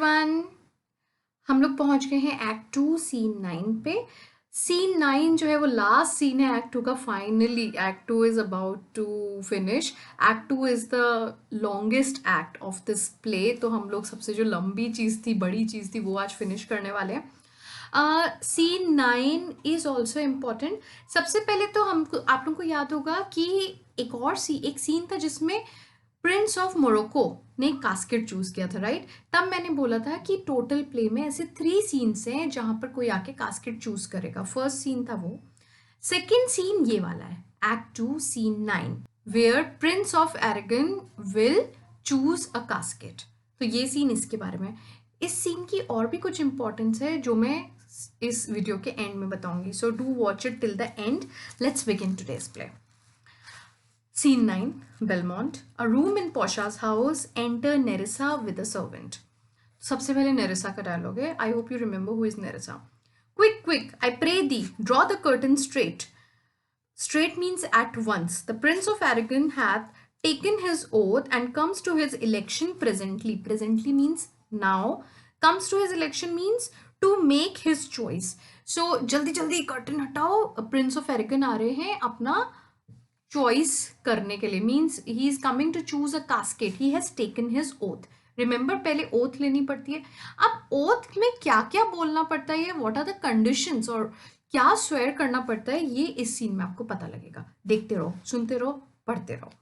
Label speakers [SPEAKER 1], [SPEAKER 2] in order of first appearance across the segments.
[SPEAKER 1] Everyone, हम लोग पहुंच गए हैं एक्ट 2 सीन 9 पे। सीन 9 जो है वो लास्ट सीन है एक्ट 2 का। Finally act 2 is about to finish. Act 2 is the longest act of this play, तो हम लोग सबसे जो लंबी चीज़ थी, बड़ी चीज़ थी, वो आज फिनिश करने वाले हैं। Scene 9 is also important. सबसे पहले तो हमको आप लोगों को याद होगा कि एक सीन था जिसमें प्रिंस ऑफ मोरक्को ने कास्केट चूज किया था, राइट? तब मैंने बोला था कि टोटल प्ले में ऐसे 3 सीन्स हैं जहां पर कोई आके कास्केट चूज करेगा। फर्स्ट सीन था वो। सेकेंड सीन ये वाला है, act 2 scene 9, where prince of Arragon will choose a casket. तो ये सीन इसके बारे में। इस सीन की और भी कुछ इंपॉर्टेंस है जो मैं इस वीडियो के एंड में बताऊंगी, so do watch it till the end. Let's begin today's play. Scene 9, Belmont. A room in Posha's house. Enter Nerissa with a servant. सबसे पहले नेरिसा का डायलॉग है। I hope you remember who is Nerissa. Quick, quick, I pray thee, draw the curtain straight. Straight means at once. The Prince of Aragon hath taken his oath and comes to his election presently. Presently means now. Comes to his election means to make his choice. So जल्दी जल्दी curtain हटाओ, Prince of argan आ रहे हैं अपना choice करने के लिए। Means he is coming to choose a casket, he has taken his oath. Remember, पहले ओथ लेनी पड़ती है। अब ओथ में क्या क्या बोलना पड़ता है, व्हाट आर द कंडीशंस, और क्या स्वेयर करना पड़ता है, ये इस सीन में आपको पता लगेगा। देखते रहो, सुनते रहो, पढ़ते रहो।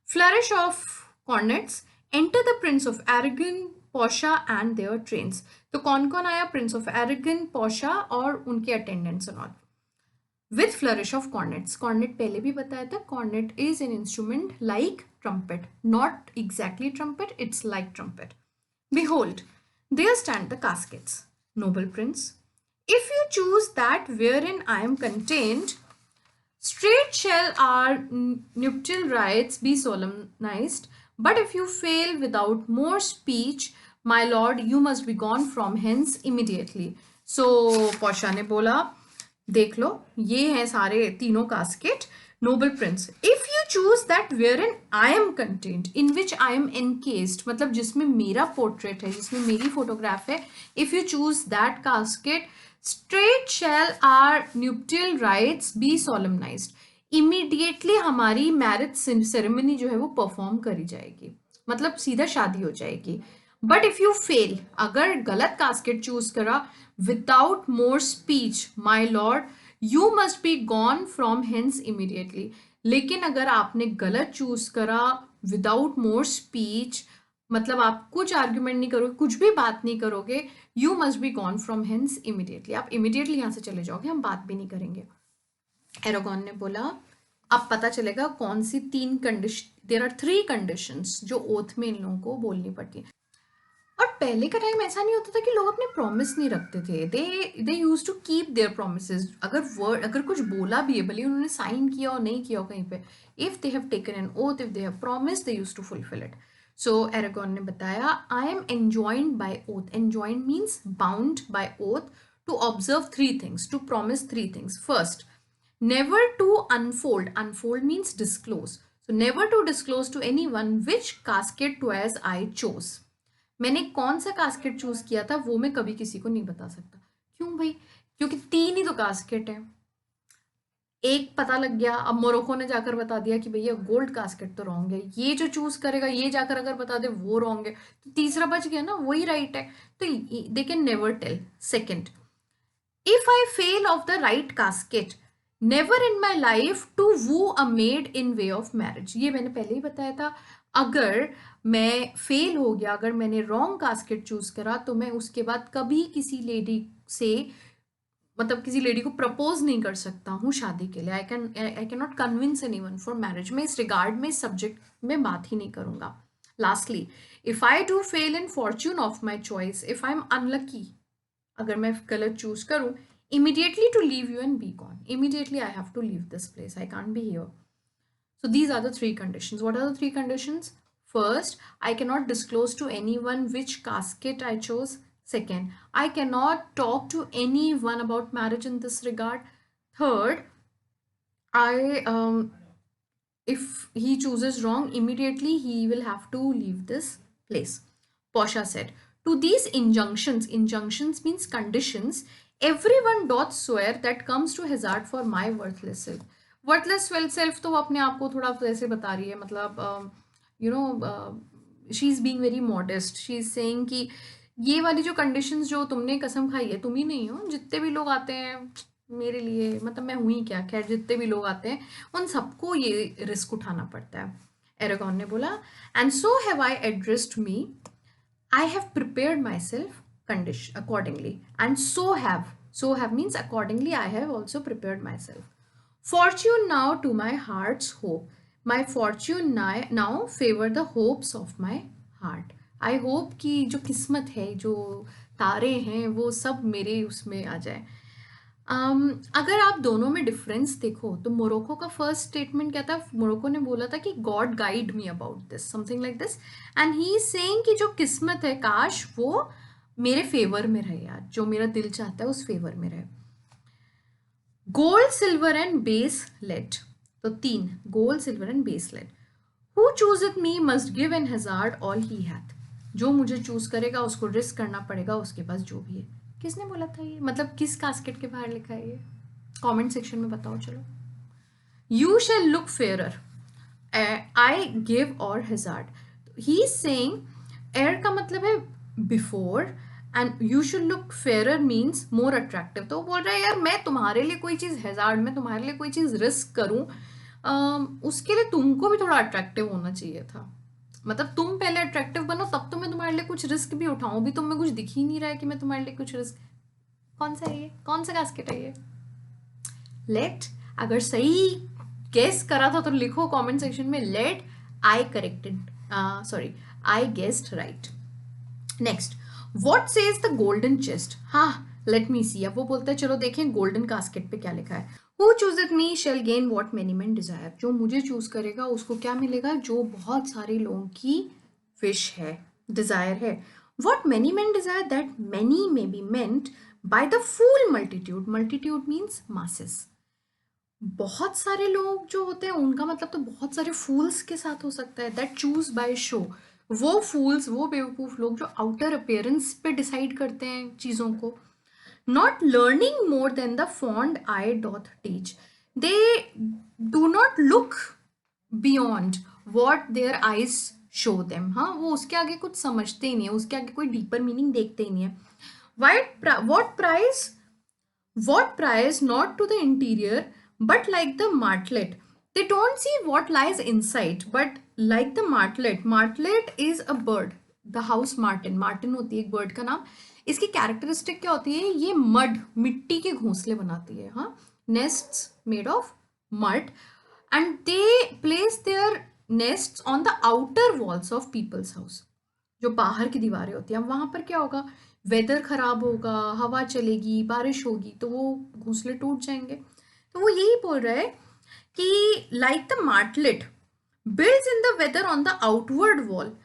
[SPEAKER 1] Flourish of cornets, enter the prince of Arragon, पोशा एंड देयर ट्रेन्स। तो कौन कौन आया? प्रिंस ऑफ एरेगन, पोशा और उनके attendants and all. With flourish of cornets. Cornet पहले भी बताया था, cornet is an instrument like trumpet. Not exactly trumpet, it's like trumpet. Behold, there stand the caskets. Noble prince, if you choose that wherein I am contained, straight shall our nuptial rites be solemnized. But if you fail without more speech, my lord, you must be gone from hence immediately. So पोशा ने बोला, देख लो, ये हैं सारे तीनों casket. Noble prince, if you choose that wherein I am content, in which I am encased, मतलब जिसमें मेरा पोर्ट्रेट है, जिसमें मेरी फोटोग्राफ है, if you choose that casket, straight shall our nuptial rites be solemnized. Immediately हमारी marriage ceremony जो है वो परफॉर्म करी जाएगी, मतलब सीधा शादी हो जाएगी। बट इफ यू फेल, अगर गलत कास्केट चूज करा, without more speech my lord, you must be gone from hence immediately. लेकिन अगर आपने गलत चूज करा विदाउट मोर स्पीच, मतलब आप कुछ आर्ग्यूमेंट नहीं करोगे, कुछ भी बात नहीं करोगे, you must be gone from hence immediately. आप इमीडिएटली यहां से चले जाओगे, हम बात भी नहीं करेंगे। एरागॉन ने बोला, अब पता चलेगा कौन सी 3 कंडीशन, देयर आर 3 कंडीशंस जो ओथ में इन लोगों को बोलनी पड़ती है। और पहले का टाइम ऐसा नहीं होता था कि लोग अपने प्रॉमिस नहीं रखते थे। They use to keep their promises. अगर कुछ बोला भी है, भले उन्होंने साइन किया और नहीं किया हो कहीं पे, if they have taken an oath, if they have promise, they use to fulfil it. So Aragon ने बताया, I am enjoined by oath. Enjoined means bound by oath to observe 3 things, to promise 3 things. First, never to unfold. Unfold means disclose. So never to disclose to anyone which casket twice I chose. मैंने कौन सा casket choose किया था वो मैं कभी किसी को नहीं बता सकता। क्यों भाई? क्योंकि 3 ही तो कास्केट है। एक पता लग गया, अब मोरक्को ने जाकर बता दिया कि भैया गोल्ड कास्केट तो रॉन्ग है, ये जो चूज करेगा ये जाकर अगर बता दे वो रॉन्ग है, तो तीसरा बच गया ना, वही राइट है। तो they can never tell. Second, if I fail of the right casket, never in my life to woo a maid in way of marriage. ये मैंने पहले ही बताया था। अगर मैं फेल हो गया, अगर मैंने रॉन्ग कास्केट चूज करा, तो मैं उसके बाद कभी किसी लेडी से, मतलब किसी लेडी को प्रपोज नहीं कर सकता हूँ शादी के लिए। I can not convince anyone for marriage. मैं इस रिगार्ड में, इस सब्जेक्ट में बात ही नहीं करूंगा। Lastly, if I do fail in Fortune of my choice, if I am unlucky, अगर मैं गलत चूज करूं, immediately to leave you and be gone. Immediately I have to leave this place. I can't be here. So these are the 3 conditions. What are the 3 conditions? First, I cannot disclose to anyone which casket I chose. Second, I cannot talk to anyone about marriage in this regard. Third, if he chooses wrong, immediately he will have to leave this place. Posha said, To these injunctions means conditions, everyone doth swear that comes to hazard for my worthless self. Worthless self तो वो अपने आप को थोड़ा ऐसे बता रही है, मतलब you know she is being very modest, she is saying कि ये वाली जो कंडीशंस जो तुमने कसम खाई है, तुम ही नहीं हो, जितने भी लोग आते हैं मेरे लिए, मतलब मैं हुई क्या, खैर जितने भी लोग आते हैं उन सबको ये रिस्क उठाना पड़ता है। एरागॉन ने बोला, and so have I addressed me, I have prepared myself condition accordingly, and so have means accordingly I have also prepared myself. Fortune now to my heart's hope. My fortune now favor the hopes of my heart. I hope कि जो किस्मत है, जो तारे हैं, वो सब मेरे उसमें आ जाए। अगर आप दोनों में डिफरेंस देखो तो मोरक्को का फर्स्ट स्टेटमेंट क्या था, मोरक्को ने बोला था कि God guide me about this, something like this, and he is saying कि जो किस्मत है काश वो मेरे फेवर में रहे यार, जो मेरा दिल चाहता है उस फेवर में रहे। Gold silver and base lead, तो 3 gold silver and base lead. Who chooseth me must give and hazard all he hath, जो मुझे चूज करेगा उसको रिस्क करना पड़ेगा उसके पास जो भी है। किसने बोला था ये, मतलब किस कास्केट के बाहर लिखा है ये, कमेंट सेक्शन में बताओ। चलो, you shall look fairer I give और hazard, he is saying ere का मतलब है before, and you should look fairer means more attractive. तो वो बोल रहा है यार मैं तुम्हारे लिए कोई चीज़ हैजार्ड, मैं तुम्हारे लिए कोई चीज़ रिस्क करूँ, उसके लिए तुमको भी थोड़ा अट्रैक्टिव होना चाहिए था, मतलब तुम पहले अट्रैक्टिव बनो तब तो मैं तुम्हारे लिए कुछ रिस्क भी उठाऊं, भी तुम्हें कुछ दिख ही नहीं रहा है कि मैं तुम्हारे लिए कुछ रिस्क। कौन सा है ये, कौन सा कास्केट है ये? लेट, अगर सही गेस करा था तो लिखो कमेंट सेक्शन में let, I corrected, sorry I guessed right. Next, what says the golden chest, हाँ लेट मी सी, अब वो बोलता है चलो देखें गोल्डन कास्केट पे क्या लिखा है। Who chooseth me shall gain what many man desire, जो मुझे चूज करेगा उसको क्या मिलेगा, जो बहुत सारे लोगों की विश है, डिजायर है। What many man desire, that many may be meant by the fool multitude, multitude means masses, बहुत सारे लोग जो होते हैं उनका मतलब तो बहुत सारे फूल्स के साथ हो सकता है, दैट चूज बाय शो, वो फूल्स, वो बेवकूफ लोग जो आउटर अपीयरेंस पे डिसाइड करते हैं चीजों को। not learning more than the fond eye doth teach, they do not look beyond what their eyes show them, हाँ वो उसके आगे कुछ समझते ही नहीं है, उसके आगे कोई डीपर मीनिंग देखते ही नहीं है। What prize not to the interior, but like the martlet. They don't see what lies inside, but like the martlet. Martlet is a bird. The house martin. Martin होती है एक bird का नाम। इसकी characteristic क्या होती है, ये मड, मिट्टी के घोंसले बनाती है, हाँ, nests made of mud, and they place their nests on the outer walls of people's house, जो बाहर की दीवारें होती हैं। वहां पर क्या होगा, वेदर खराब होगा, हवा चलेगी, बारिश होगी तो वो घोंसले टूट जाएंगे। तो वो यही बोल रहा है कि like the martlet builds in the weather on the outward wall,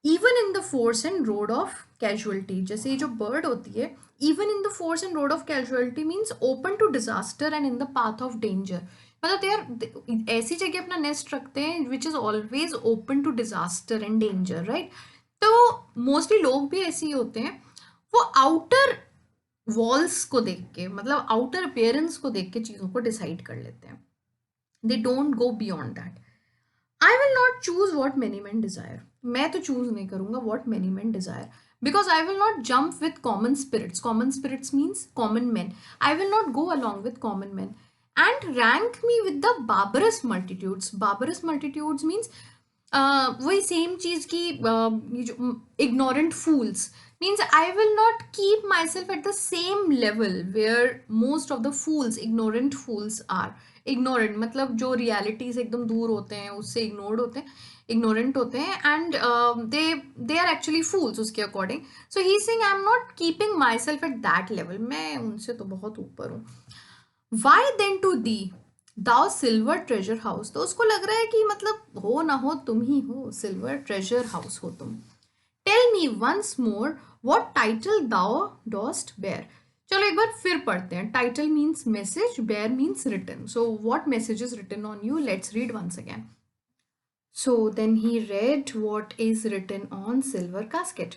[SPEAKER 1] even in the force and road of casualty, जैसे ये जो बर्ड होती है, even in the force and road of casualty means open to disaster and in the path of danger, मतलब यार ऐसी जगह अपना नेस्ट रखते हैं which is always open to disaster and danger, right. तो मोस्टली लोग भी ऐसे ही होते हैं, वो आउटर वॉल्स को देख के, मतलब आउटर अपीयरेंस को देख के चीज़ों को डिसाइड कर लेते हैं, they don't go beyond that. I will not choose what many man desire, मैं तो चूज नहीं करूंगा what many man desire, because I will not jump with common spirits, common spirits means common man, I will not go along with common man and rank me with the barbarous multitudes, barbarous multitudes means वही same चीज की ये जो ignorant fools, means I will not keep my self at the same level where most of the fools, ignorant fools are, ignorant मतलब जो reality से एकदम दूर होते हैं, उससे इग्नोर्ड होते हैं, इग्नोरेंट होते हैं, and they are actually fools उसके according. So he sing I am not keeping myself at that level, मैं उनसे तो बहुत ऊपर हूँ। वाई देन टू दी दाओ सिल्वर ट्रेजर हाउस, तो उसको लग रहा है कि मतलब हो ना हो तुम ही हो, सिल्वर ट्रेजर हाउस हो तुम। Tell me once more what title thou dost bear, चलो एक बार फिर पढ़ते हैं। Title means message, bear means written, so what message is written on you, let's read once again. So then he read what is written on silver casket.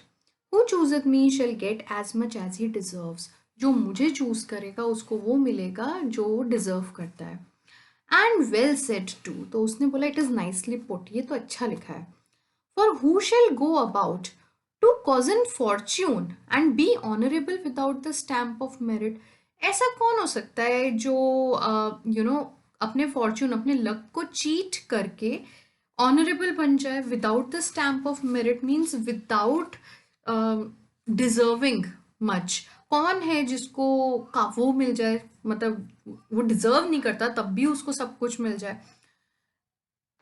[SPEAKER 1] Who chooseth me shall get as much as he deserves. जो मुझे choose करेगा उसको वो मिलेगा जो deserve करता है. And well said to, तो उसने बोला इट इज नाइसली पुट, ये तो अच्छा लिखा है. For who shall go about to cozen fortune and be honorable without the stamp of merit? ऐसा कौन हो सकता है जो अपने फॉर्च्यून, अपने लक को चीट करके ऑनरेबल बन जाए without the stamp of merit, means without deserving much. कौन है जिसको का वो मिल जाए, मतलब वो डिजर्व नहीं करता तब भी उसको सब कुछ मिल जाए.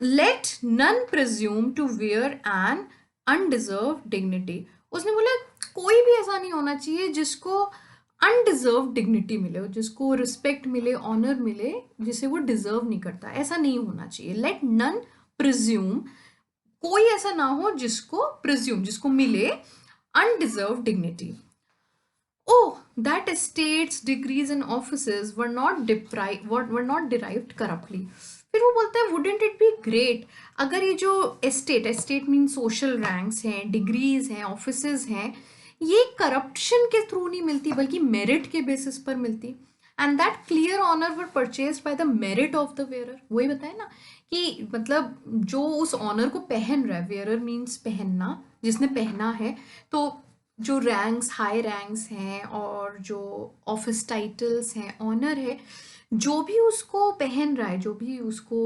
[SPEAKER 1] Let none presume to wear an undeserved dignity. उसने बोला कोई भी ऐसा नहीं होना चाहिए जिसको अनडिजर्व डिग्निटी मिले, जिसको रिस्पेक्ट मिले, ऑनर मिले, जिसे वो डिजर्व नहीं करता. ऐसा नहीं होना चाहिए. लेट नन प्रिज्यूम, कोई ऐसा ना हो जिसको प्रिज्यूम, जिसको मिले undeserved dignity. Oh, that estates, degrees and offices were not derived corruptly. फिर वो बोलता है wouldn't it be great अगर ये जो estate means social ranks हैं, डिग्रीज हैं, ऑफिसेज हैं, ये करप्शन के थ्रू नहीं मिलती बल्कि मेरिट के बेसिस पर मिलती. And that clear honour were purchased by the merit of the wearer. वही बताया ना कि मतलब जो उस ऑनर को पहन रहा है, वेयरर मीन्स पहनना, जिसने पहना है, तो जो रैंक्स, हाई रैंक्स हैं और जो ऑफिस टाइटल्स हैं, ऑनर है, जो भी उसको पहन रहा है, जो भी उसको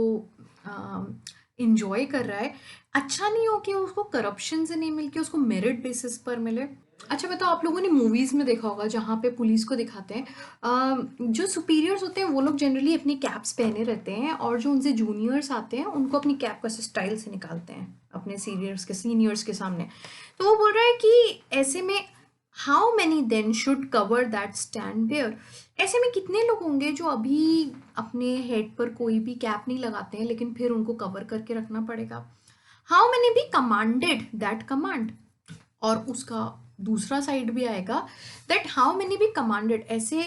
[SPEAKER 1] इंजॉय कर रहा है, अच्छा नहीं हो कि उसको करप्शन से नहीं मिल के उसको मेरिट बेसिस पर मिले. अच्छा बताओ, आप लोगों ने मूवीज में देखा होगा जहाँ पे पुलिस को दिखाते हैं, जो सुपीरियर्स होते हैं वो लोग जनरली अपनी कैप्स पहने रहते हैं और जो उनसे जूनियर्स आते हैं उनको अपनी कैप को ऐसे स्टाइल से निकालते हैं अपने सीनियर्स के सामने. तो वो बोल रहा है कि ऐसे में how many then should cover that stand there. ऐसे में कितने लोग होंगे जो अभी अपने हेड पर कोई भी कैप नहीं लगाते हैं लेकिन फिर उनको कवर करके रखना पड़ेगा. How many B commanded that command. और उसका दूसरा साइड भी आएगा that how many B commanded. ऐसे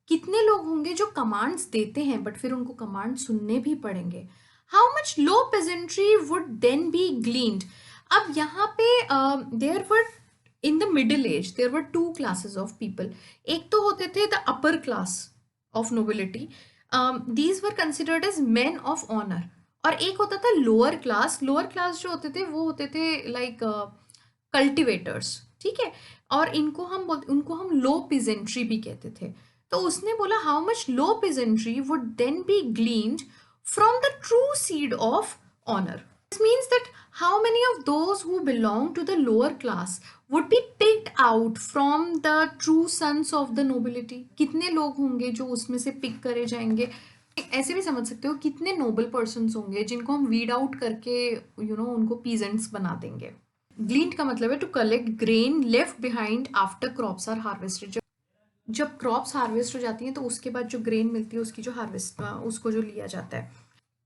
[SPEAKER 1] कितने लोग होंगे जो कमांड्स देते हैं बट फिर उनको कमांड सुनने भी पड़ेंगे. How much low peasantry would then be gleaned. अब यहाँ पे there were in the middle age there were two classes of people. एक तो होते थे the upper class of nobility, these were considered as men of honour. और एक होता था लोअर क्लास. लोअर क्लास जो होते थे वो होते थे लाइक कल्टिवेटर्स, ठीक है. और उनको हम लो पिजेंट्री भी कहते थे. तो उसने बोला how much low peasantry would then be gleaned from the true seed of honour. This means that how many of those who belong to the lower class would be picked out from the true sons of the nobility. कितने लोग होंगे जो उसमें से pick करे जाएंगे. ऐसे भी समझ सकते हो कितने नोबल पर्सन्स होंगे जिनको हम वीड आउट करके उनको पीजेंट्स बना देंगे. ग्लीन्ड का मतलब है to collect grain left behind after crops are harvested. जब क्रॉप्स हार्वेस्ट हो जाती हैं तो उसके बाद जो ग्रेन मिलती है उसकी जो हार्वेस्ट उसको जो लिया जाता है.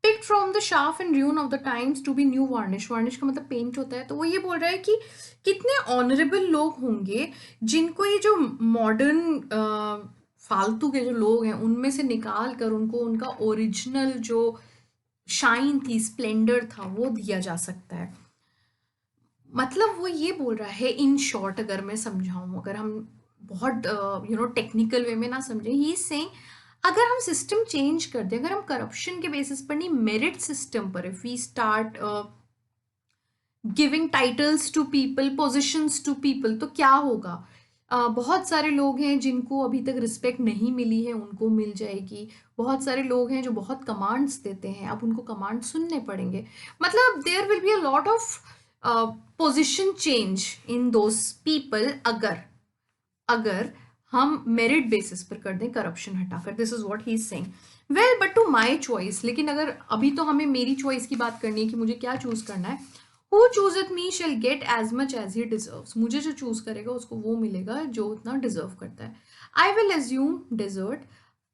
[SPEAKER 1] Picked from the chaff and ruin of the times to be new varnish. Varnish का मतलब पेंट होता है. तो वो ये बोल रहा है कि कितने ऑनरेबल लोग होंगे जिनको ये जो मॉडर्न फालतू के जो लोग हैं उनमें से निकाल कर उनको उनका ओरिजिनल जो शाइन थी, स्प्लेंडर था, वो दिया जा सकता है. मतलब वो ये बोल रहा है इन शॉर्ट, अगर मैं समझाऊं, अगर हम बहुत टेक्निकल वे में ना समझें, ही इज सेइंग अगर हम सिस्टम चेंज कर दें, अगर हम करप्शन के बेसिस पर नहीं मेरिट सिस्टम पर, if we start giving titles to people, positions to people, तो क्या होगा. बहुत सारे लोग हैं जिनको अभी तक रिस्पेक्ट नहीं मिली है, उनको मिल जाएगी. बहुत सारे लोग हैं जो बहुत कमांड्स देते हैं, अब उनको कमांड सुनने पड़ेंगे. मतलब there will be a lot of position change in those people अगर हम मेरिट बेसिस पर कर दें, करप्शन हटाकर. This is what he is saying. Well but to my choice, लेकिन अगर अभी तो हमें मेरी चॉइस की बात करनी है कि मुझे क्या चूज करना है. Who chooseth me shall get as much as he deserves. मुझे जो चूज करेगा उसको वो मिलेगा जो उतना डिजर्व करता है. I will assume desert.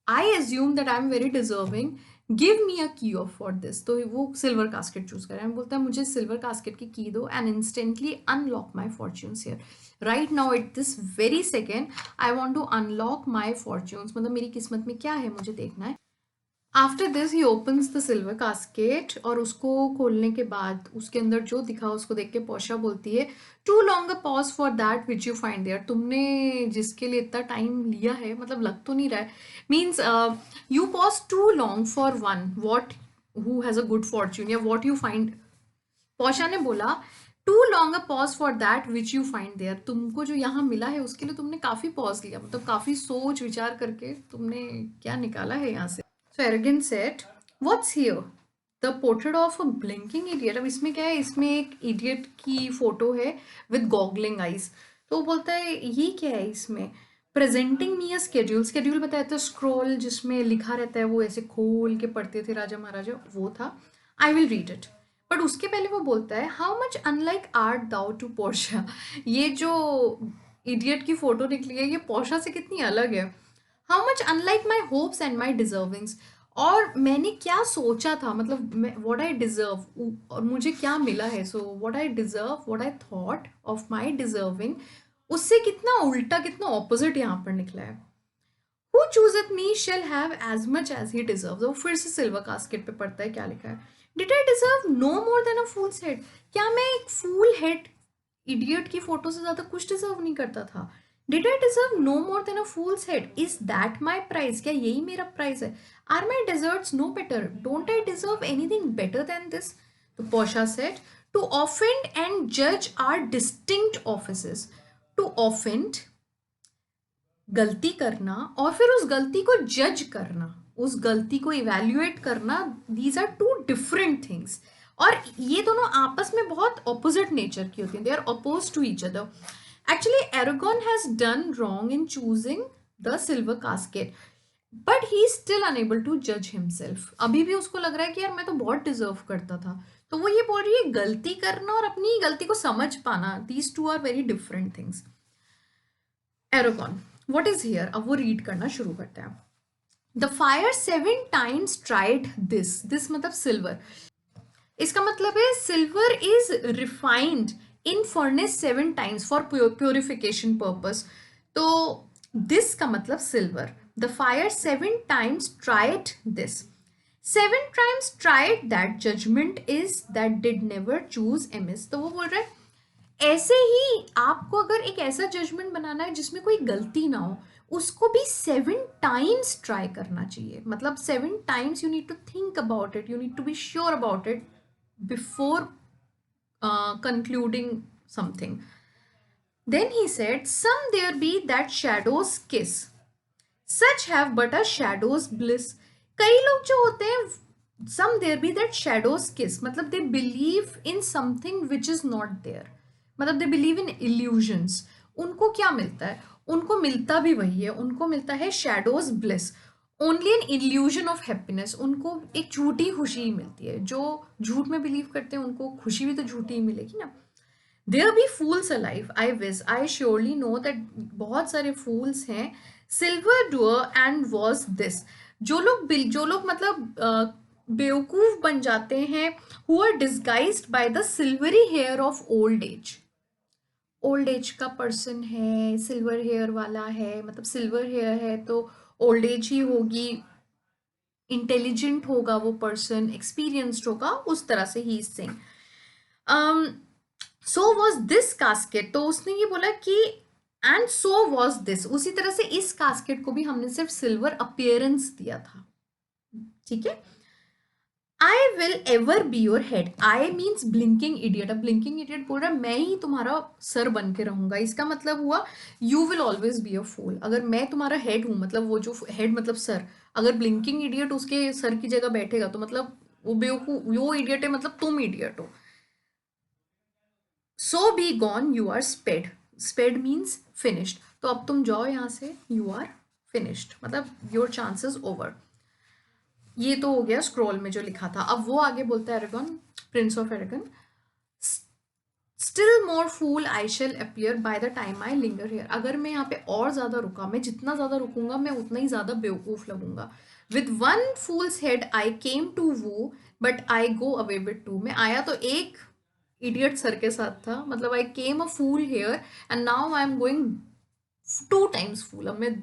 [SPEAKER 1] I assume that I am very deserving. Give me a key of for this. तो वो सिल्वर कास्केट चूज कर रहा है. बोलता है मुझे सिल्वर कास्केट की की दो and instantly unlock my fortunes here. Right now at this very second I want to unlock my fortunes. मतलब मेरी किस्मत में क्या है मुझे देखना है. After this he opens the silver casket, और उसको खोलने के बाद उसके अंदर जो दिखा उसको देख के पोर्शिया बोलती है, to long a pause for that which you find there, तुमने जिसके लिए इतना टाइम लिया है, मतलब लग तो नहीं रहा है, means you pause too long for one what who has a good fortune, या वॉट यू फाइंड। पोर्शिया ने बोला, too long a pause for that which you find there, तुमको जो यहाँ मिला है उसके लिए तुमने काफ़ी पॉज लिया, मतलब काफ़ी सोच विचार करके तुमने क्या निकाला है यहाँ से। So Arrogant said, "What's here?" The portrait of a blinking idiot. अब इसमें क्या है, इसमें एक idiot की फोटो है with goggling eyes. तो वो बोलता है ये क्या है इसमें, presenting me a schedule, schedule बताया था स्क्रॉल जिसमें लिखा रहता है, वो ऐसे खोल के पढ़ते थे राजा महाराजा, वो था। I will read it. But उसके पहले वो बोलता है, how much unlike art thou to Portia, ये जो इडियट की फोटो निकली है ये पोर्शिया से कितनी अलग है। How much unlike my hopes and my deservings, और मैंने क्या सोचा था, मतलब व्हाट आई डिजर्व, और मुझे क्या मिला है, so what I deserve, what I thought of my deserving, उससे कितना उल्टा, कितना ऑपोजिट यहाँ पर निकला है। Who chooseth me shall have as much as he deserve, वो फिर से सिल्वर कास्केट पे पढ़ता है क्या लिखा है, did I deserve no more than a fool's head, क्या मैं एक फूल हेड इडियट की फोटो से ज्यादा कुछ डिजर्व नहीं करता था। Did I deserve no more than a fool's head, is that my prize, क्या यही मेरा प्राइज है। Are my deserts no better, don't I deserve anything better than this. तो Portia said, to offend and जज are distinct offices, to offend गलती करना, और फिर उस गलती को जज करना, उस गलती को इवेल्युएट करना, these are two different things, और ये दोनों आपस में बहुत ऑपोजिट नेचर की होती हैं, they are oppose to each other. Actually Aragon has done wrong in choosing the silver casket, but he is still unable to जज हिमसेल्फ, अभी भी उसको लग रहा है कि यार मैं तो बहुत डिजर्व करता था। तो वो ये बोल रही है, गलती करना और अपनी गलती को समझ पाना, these two are very different things. Aragon, what is here, अब वो रीड करना शुरू करता है। The fire 7 times tried this मतलब सिल्वर, इसका मतलब है silver is refined in furnace 7 times for purification purpose. तो दिस का मतलब silver, the fire 7 times tried this, 7 times tried that judgment is that did never choose amiss। तो वो बोल रहा है ऐसे ही आपको अगर एक ऐसा जजमेंट बनाना है जिसमें कोई गलती ना हो, उसको भी 7 times ट्राई करना चाहिए, मतलब 7 times you need to think about it, you need to be sure about it before concluding something. Then he said, some there be that shadows kiss, such have but a shadow's bliss। कई लोग जो होते हैं, some there be that shadows kiss, मतलब they believe in something which is not there, मतलब they believe in illusions। उनको क्या मिलता है, उनको मिलता भी वही है, उनको मिलता है shadows bliss, only an illusion of happiness, उनको एक झूठी खुशी ही मिलती है, जो झूठ में बिलीव करते हैं उनको खुशी भी तो झूठी ही मिलेगी ना। There be fools alive, I wis I surely know that, बहुत सारे फूल्स हैं, silver door and was this, जो लोग मतलब बेवकूफ बन जाते हैं, who are disguised by the silvery hair of old age, old age का पर्सन है, सिल्वर हेयर वाला है, मतलब सिल्वर हेयर है तो ओल्ड एज ही होगी, इंटेलिजेंट होगा वो पर्सन, एक्सपीरियंस्ड होगा, उस तरह से he saying. So was this casket, तो उसने ये बोला कि एंड सो वॉज दिस, उसी तरह से इस कास्केट को भी हमने सिर्फ सिल्वर अपियरेंस दिया था, ठीक है। I will ever be your head, I means blinking idiot, अब ब्लिंकिंग इडियट बोल रहा है मैं ही तुम्हारा सर बन के रहूंगा, इसका मतलब हुआ you will always be a fool, अगर मैं तुम्हारा हेड हूं, मतलब वो जो हेड मतलब सर, अगर ब्लिंकिंग इडियट उसके सर की जगह बैठेगा तो मतलब वो बेवकूफ, वो इडियट है, मतलब तुम इडियट हो। So be gone you are sped, sped means finished, तो अब तुम जाओ यहाँ से, यू आर फिनिश्ड, मतलब योर चांसेस ओवर। ये तो हो गया स्क्रॉल में जो लिखा था, अब वो आगे बोलता है Aragon, prince of Aragon, still more fool I shall appear by the time I linger here, अगर मैं यहाँ पे और ज्यादा रुका, मैं जितना ज्यादा रुकूंगा मैं उतना ही ज्यादा बेवकूफ लगूंगा। With one fool's head I came to woo, but I go away with two, मैं आया तो एक इडियट सर के साथ था, मतलब I came a fool here and now I am going 2 times fool. अब मैं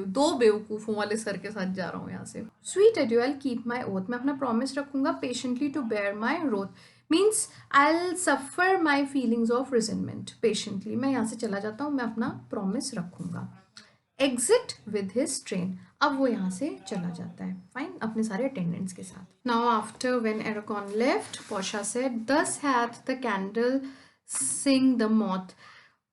[SPEAKER 1] दो बेवकूफ़ों वाले सर के साथ जा रहा हूँ यहाँ से। Sweet adieu, I keep my oath, मैं अपना प्रॉमिस रखूंगा। Patiently to bear my wroth means I will suffer my feelings of resentment. Patiently मैं यहाँ से चला जाता हूँ, मैं अपना प्रॉमिस रखूंगा। एग्जिट विद हिज ट्रेन, अब वो यहाँ से चला जाता है, फाइन, अपने सारे अटेंडेंट्स के साथ। Now after when Aragon left, Portia said, thus hath the candle singed the moth,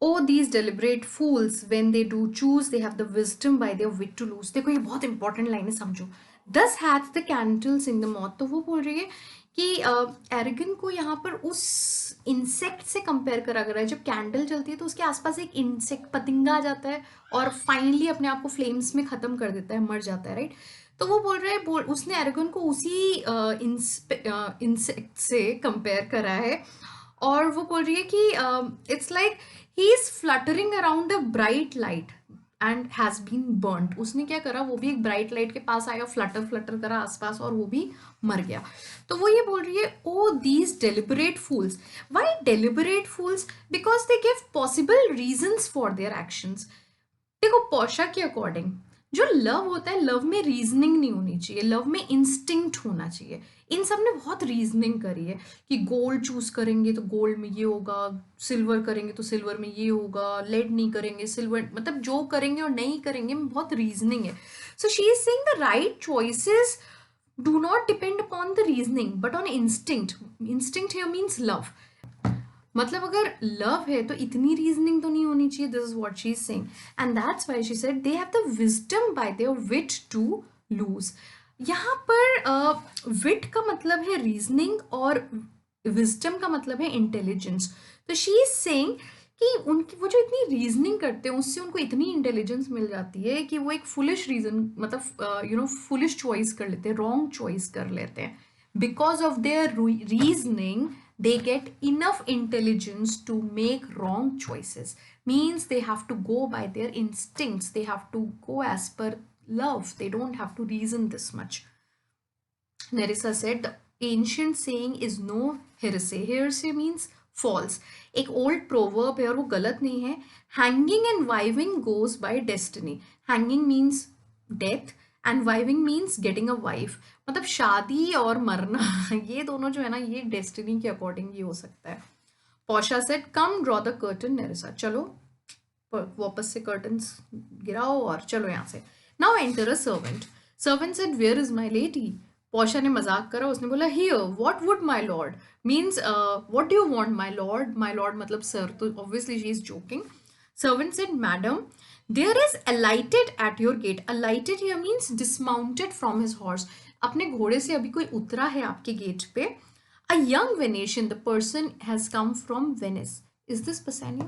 [SPEAKER 1] oh these deliberate fools, when they do choose they have the wisdom by their wit to lose। देखो ये बहुत important line है, समझो। thus hath the candles in the mouth, तो वो बोल रही है कि एरगन को यहाँ पर उस इंसेक्ट से कंपेयर करा गया है। जब कैंडल जलती है तो उसके आसपास एक इंसेक्ट पतंगा आ जाता है और फाइनली अपने आप को फ्लेम्स में खत्म कर देता है, मर जाता है, राइट। तो वो बोल रहा है, उसने एरगन को उसी इंसेक्ट से कंपेयर करा है और वो बोल रही है कि it's like he is fluttering around a bright light and has been burned. उसने क्या करा, वो भी एक ब्राइट लाइट के पास आया, फ्लटर फ्लटर करा आसपास और वो भी मर गया। तो वो ये बोल रही है, oh these deliberate fools. Why deliberate fools? Because they give possible reasons for their actions. देखो पोर्शिया के अकॉर्डिंग जो लव होता है, लव में रीजनिंग नहीं होनी चाहिए, लव में इंस्टिंक्ट होना चाहिए। इन सब ने बहुत रीजनिंग करी है कि गोल्ड चूज करेंगे तो गोल्ड में ये होगा, सिल्वर करेंगे तो सिल्वर में ये होगा, लेड नहीं करेंगे सिल्वर, मतलब जो करेंगे और नहीं करेंगे में बहुत रीजनिंग है। So she is saying the right choices do not depend upon the reasoning but on instinct. Instinct here means love. मतलब अगर लव है तो इतनी रीजनिंग तो नहीं होनी चाहिए। This is what she is saying and that's why she said they have the wisdom by their wit to lose. यहाँ पर विट का मतलब है रीजनिंग और विजडम का मतलब है इंटेलिजेंस। तो शी इज सेइंग कि उनकी वो जो इतनी रीजनिंग करते हैं उससे उनको इतनी इंटेलिजेंस मिल जाती है कि वो एक फुलिश रीजन, मतलब फुलिश चॉइस कर लेते हैं, रॉन्ग चॉइस कर लेते हैं। Because of their reasoning they get enough intelligence to make wrong choices, means they have to go by their instincts, they have to go as per love, they don't have to reason this much. Nerissa said the ancient saying is no heresy. Heresy means false. एक old proverb है और वो गलत नहीं है। hanging and wiving goes by destiny. hanging means death and wiving means getting a wife, मतलब शादी और मरना ये दोनों जो है ना, ये डेस्टिनी के अकॉर्डिंग ही हो सकता है। Portia said come draw the curtain Nerissa, चलो वापस से कर्टन्स गिराओ और चलो यहाँ से। Now enter a servant. Servant said where is my lady. Portia ने मजाक करा, उसने बोला here what would my lord, means what do you want my lord. My lord मतलब सर, तो obviously she is joking. Servant said madam there is alighted at your gate. Alighted here means dismounted from his horse. अपने घोड़े से अभी कोई उतरा है आपके गेट पे। A young Venetian, the person has come from Venice. Is this Bassanio?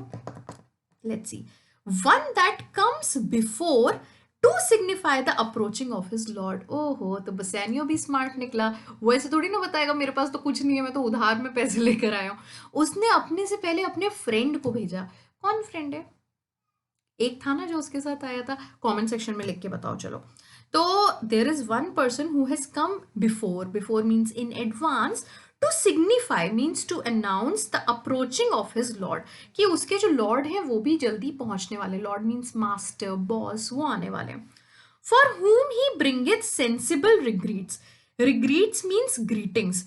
[SPEAKER 1] Let's see. One that comes before to signify the approaching of his lord. ओहो, तो बसैनियो भी स्मार्ट निकला। वो ऐसे थोड़ी ना बताएगा मेरे पास तो कुछ नहीं है, मैं तो उधार में पैसे लेकर आया हूँ। उसने अपने से पहले अपने फ्रेंड को भेजा। कौन फ्रेंड है? एक था ना जो उसके साथ आया था, कमेंट सेक्शन में लिख के बताओ चलो। तो there is one person who has come before, before means in advance, to signify means to announce the approaching of his lord, कि उसके जो लॉर्ड हैं वो भी जल्दी पहुंचने वाले। लॉर्ड मीन्स मास्टर, बॉस, वो आने वाले। For whom he bringeth sensible regreets. Regreets means greetings,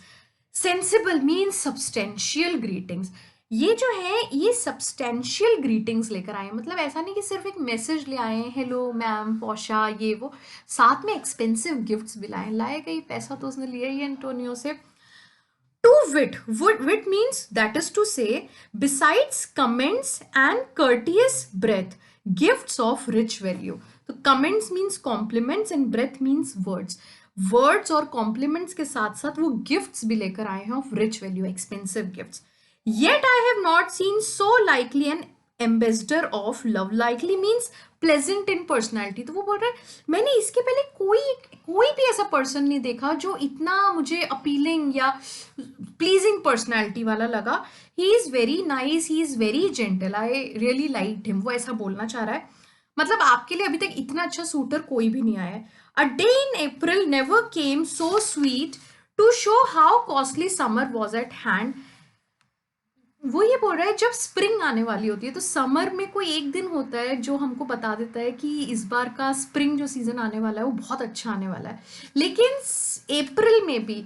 [SPEAKER 1] sensible means substantial greetings. ये जो है ये सब्सटेंशियल ग्रीटिंग्स लेकर आए हैं, मतलब ऐसा नहीं कि सिर्फ एक मैसेज ले आए हैं, हेलो मैम, पोर्शिया, ये वो, साथ में एक्सपेंसिव गिफ्ट्स भी लाए। लाएगा ही, पैसा तो उसने लिया ही एंटोनियो से। To wit, wit means that is to say besides comments and courteous breath, gifts of rich value. तो comments means compliments and breath means words. Words और कॉम्प्लीमेंट्स के साथ साथ वो गिफ्ट्स भी लेकर आए हैं of rich value, expensive gifts. Yet I have not seen so likely an ambassador of love. Likely means pleasant in personality. तो वो बोल रहा है मैंने इसके पहले कोई भी ऐसा पर्सन नहीं देखा जो इतना मुझे अपीलिंग या प्लीजिंग पर्सनैलिटी वाला लगा। He is very nice, he is very gentle, I really liked him. वो ऐसा बोलना चाह रहा है, मतलब आपके लिए अभी तक इतना अच्छा सूटर कोई भी नहीं आया है। A day in April never came so sweet to show how costly summer was at hand. वो ये बोल रहा है जब स्प्रिंग आने वाली होती है, तो समर में कोई एक दिन होता है जो हमको बता देता है कि इस बार का स्प्रिंग जो सीजन आने वाला है वो बहुत अच्छा आने वाला है। लेकिन अप्रैल में भी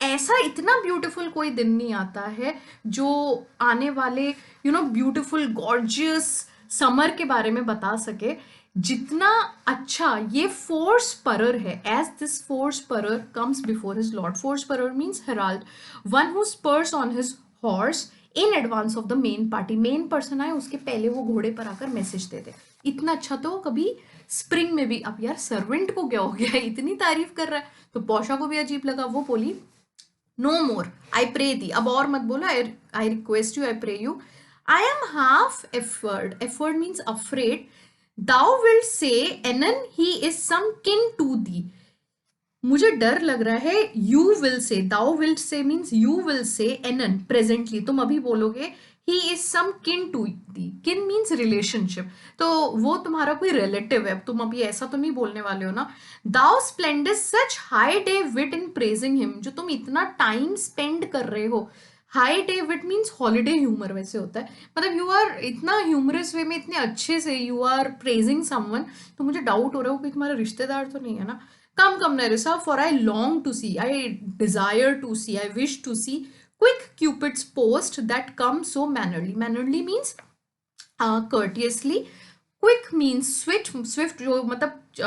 [SPEAKER 1] ऐसा इतना ब्यूटीफुल कोई दिन नहीं आता है जो आने वाले ब्यूटीफुल गॉर्जियस समर के बारे में बता सके। जितना अच्छा ये फोर स्परर है, as this fore spurrer comes before his lord. Fore spurrer means herald, one who spurs on his horse in advance of the main party. Main person आए उसके पहले वो घोड़े पर आकर मैसेज देते। इतना अच्छा तो कभी स्प्रिंग में भी। अब यार सर्वेंट को क्या हो गया, इतनी तारीफ कर रहा है। तो पौषा को भी अजीब लगा, वो बोली नो मोर, आई प्रे दी, अब और मत बोलो, I request you, I pray you, I am half afeard, afeard means afraid, thou will say anon he is some किन टू दी, मुझे डर लग रहा है। You will say, thou will say means you will say anon presently, तुम अभी बोलोगे he is some किन टू दी, किन मीन्स रिलेशनशिप, तो वो तुम्हारा कोई रिलेटिव है। तुम अभी ऐसा तो नहीं बोलने वाले हो ना। दाउ स्प्लेंडर सच हाई डे विट इन प्रेजिंग हिम, जो तुम इतना टाइम स्पेंड कर रहे हो। हाई डे विट मीन्स हॉलीडे ह्यूमर वैसे होता है, मतलब यू आर इतना ह्यूमरस वे में इतने अच्छे से यू आर प्रेजिंग समवन। तो मुझे डाउट हो रहा है कोई तुम्हारा रिश्तेदार तो नहीं है ना। Come, come, Nerissa, for I long to see, I desire to see, I wish to see quick Cupid's post that comes so mannerly. Mannerly means courteously. Quick means swift, swift जो मतलब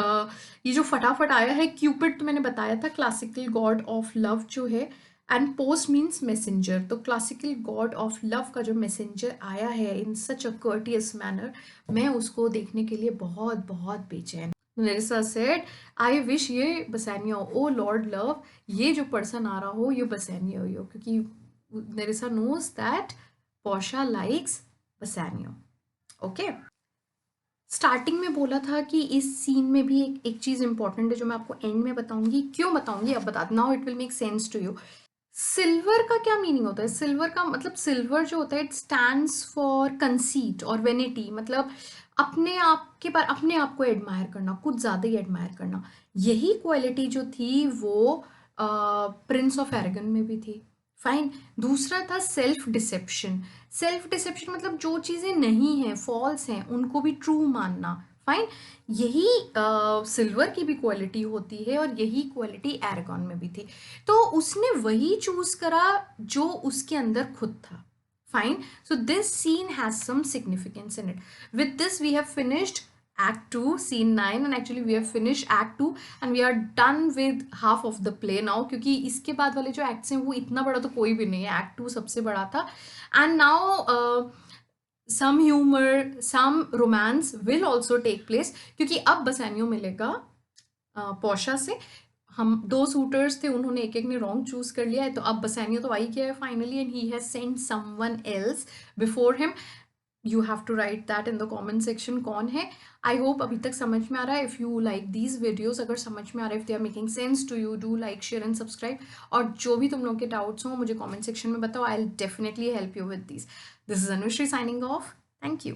[SPEAKER 1] ये जो फटाफट आया है। क्यूपिड तो मैंने बताया था क्लासिकल गॉड ऑफ लव जो है, एंड पोस्ट मीन्स मैसेंजर। तो क्लासिकल गॉड ऑफ लव का जो मैसेंजर आया है इन सच अ कर्टियस मैनर, मैं उसको देखने के लिए बहुत बहुत बेचैन। नेरिसा सेड आई विश ये बसैनिया हो, ओ लॉर्ड लव, ये जो पर्सन आ रहा हो ये बसैनिया हो, क्योंकि Nerissa knows that Portia likes Bassanio. Okay, starting में बोला था कि इस सीन में भी एक चीज इंपॉर्टेंट है जो मैं आपको एंड में बताऊंगी। क्यों बताऊंगी अब बता, now it will make sense to you. Silver का क्या मीनिंग होता है? सिल्वर का मतलब, सिल्वर जो होता है इट स्टैंड्स फॉर कंसीट और वेनिटी, मतलब अपने आप के बारे, अपने आप को एडमायर करना, कुछ ज़्यादा ही एडमायर करना। यही क्वालिटी जो थी वो प्रिंस ऑफ एरेगन में भी थी। फाइन। दूसरा था सेल्फ डिसेप्शन। सेल्फ डिसेप्शन मतलब जो चीज़ें नहीं हैं, फॉल्स हैं, उनको भी ट्रू मानना। फाइन। यही सिल्वर की भी क्वालिटी होती है और यही क्वालिटी एरेगॉन में भी थी। तो उसने वही चूज करा जो उसके अंदर खुद था। Fine. So this scene has some significance in it. With this we have finished Act 2, Scene 9, and actually we have finished Act 2 and we are done with half of the play now, क्योंकि इसके बाद वाले जो acts हैं वो इतना बड़ा तो कोई भी नहीं है। Act 2 सबसे बड़ा था। And now some humor, some romance will also take place, क्योंकि अब बसैनियो मिलेगा पोर्शा से। हम दो सूटर्स थे, उन्होंने एक एक ने रॉन्ग चूज कर लिया है, तो अब बसैनियो तो आई गया है finally, and he has sent someone else before him. You have to write that in the comment section कौन है। आई होप अभी तक समझ में आ रहा है। If you like these videos, अगर समझ में आ रहा है, if they are making sense to you, do like, share and subscribe. और जो भी तुम लोग के डाउट्स हों मुझे कॉमेंट सेक्शन में बताओ, I will definitely help you with this is Anushri signing off. Thank you.